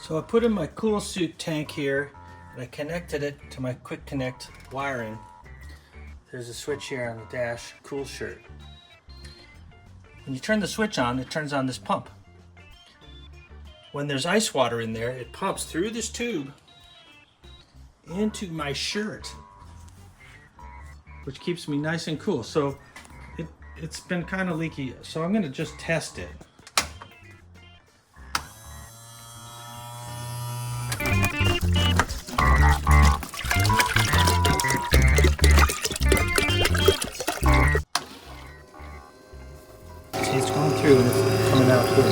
So I put in my cool suit tank here and I connected it to my quick connect wiring. There's a switch here on the dash, cool shirt. When you turn the switch on, it turns on this pump. When there's ice water in there, it pumps through this tube into my shirt, which keeps me nice and cool. So it's been kind of leaky, so I'm gonna just test it. See, it's going through and it's coming out here.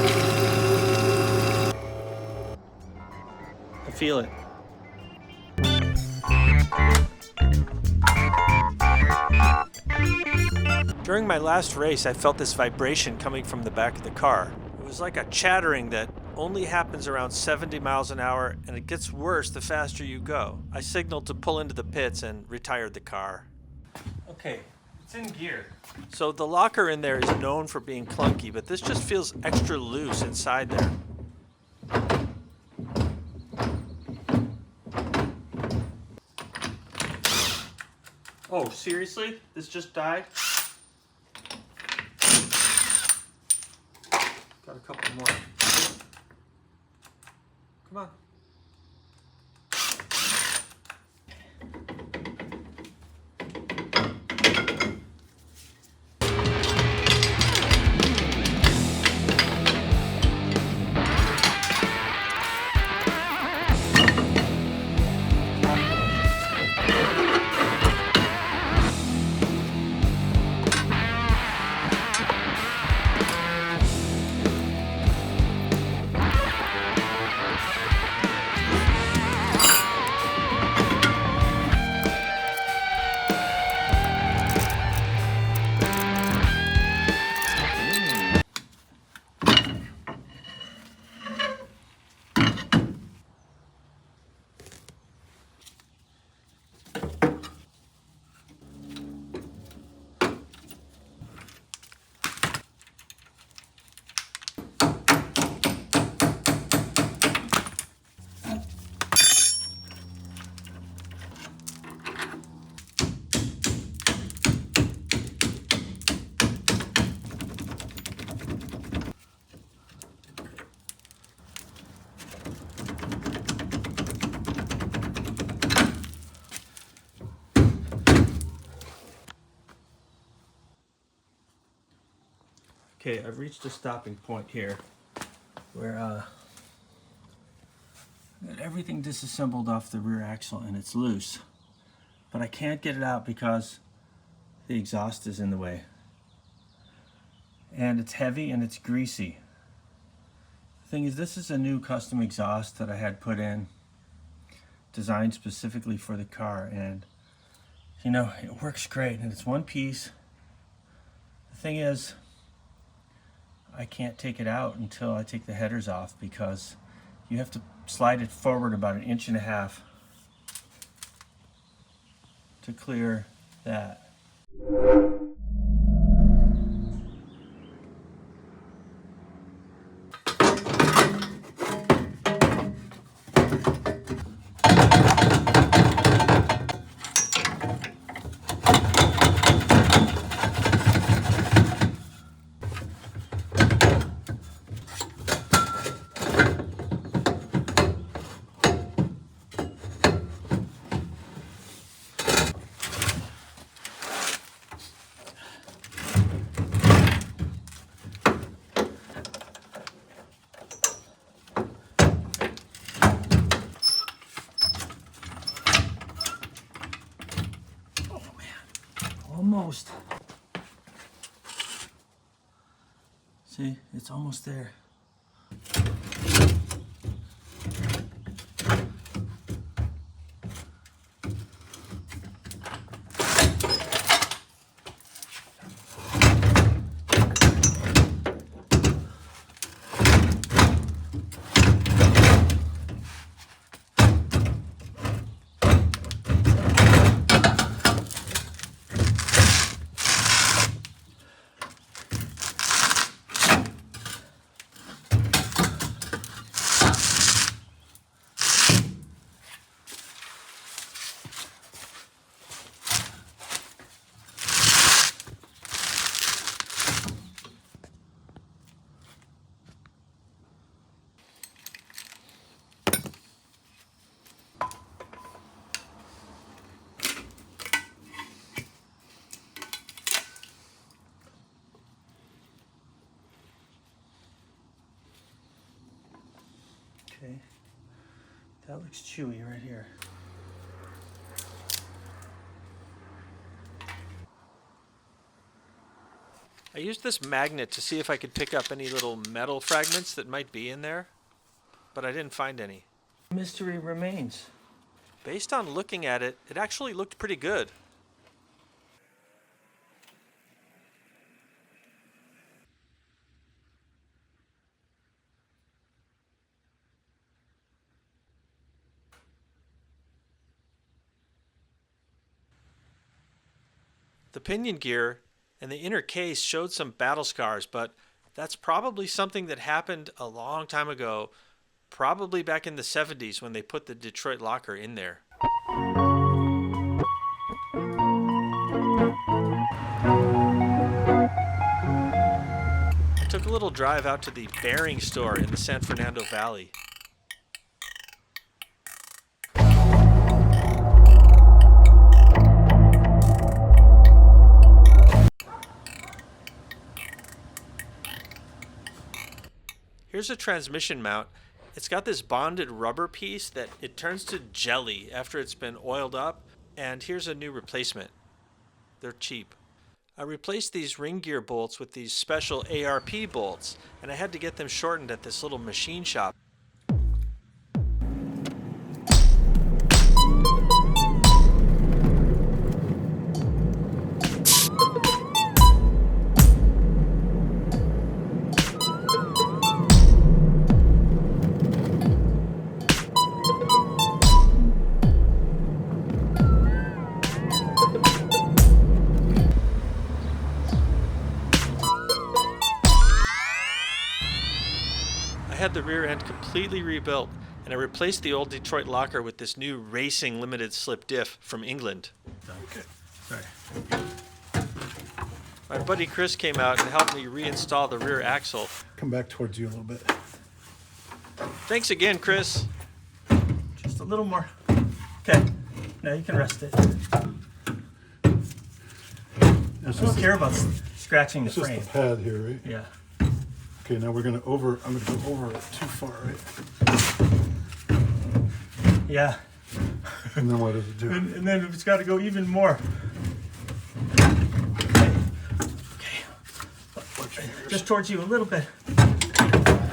I feel it. During my last race, I felt this vibration coming from the back of the car. It was like a chattering that only happens around 70 miles an hour, and it gets worse the faster you go. I signaled to pull into the pits and retired the car. Okay, it's in gear. So the locker in there is known for being clunky, but this just feels extra loose inside there. Oh, seriously? This just died? Got a couple more. Come on. Okay, I've reached a stopping point here where I got everything disassembled off the rear axle and it's loose. But I can't get it out because the exhaust is in the way. And it's heavy and it's greasy. The thing is, this is a new custom exhaust that I had put in, designed specifically for the car, and you know, it works great and it's one piece. The thing is, I can't take it out until I take the headers off because you have to slide it forward about 1.5 inches to clear that. Almost. See, it's almost there. Okay, that looks chewy right here. I used this magnet to see if I could pick up any little metal fragments that might be in there, but I didn't find any. Mystery remains. Based on looking at it, it actually looked pretty good. The pinion gear and the inner case showed some battle scars, but that's probably something that happened a long time ago, probably back in the 70s when they put the Detroit locker in there. I took a little drive out to the bearing store in the San Fernando Valley. Here's a transmission mount. It's got this bonded rubber piece that it turns to jelly after it's been oiled up, and here's a new replacement. They're cheap. I replaced these ring gear bolts with these special ARP bolts, and I had to get them shortened at this little machine shop. I had the rear end completely rebuilt, and I replaced the old Detroit locker with this new racing limited slip diff from England. Okay, sorry. My buddy Chris came out and helped me reinstall the rear axle. Come back towards you a little bit. Thanks again, Chris. Just a little more. Okay, now you can rest it. I don't care about scratching the It's just frame. the pad here, right? Yeah. Okay, now I'm gonna go over it too far, right? Yeah. And then what does it do? And then it's got to go even more. Okay. Just towards you a little bit.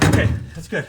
Okay, that's good.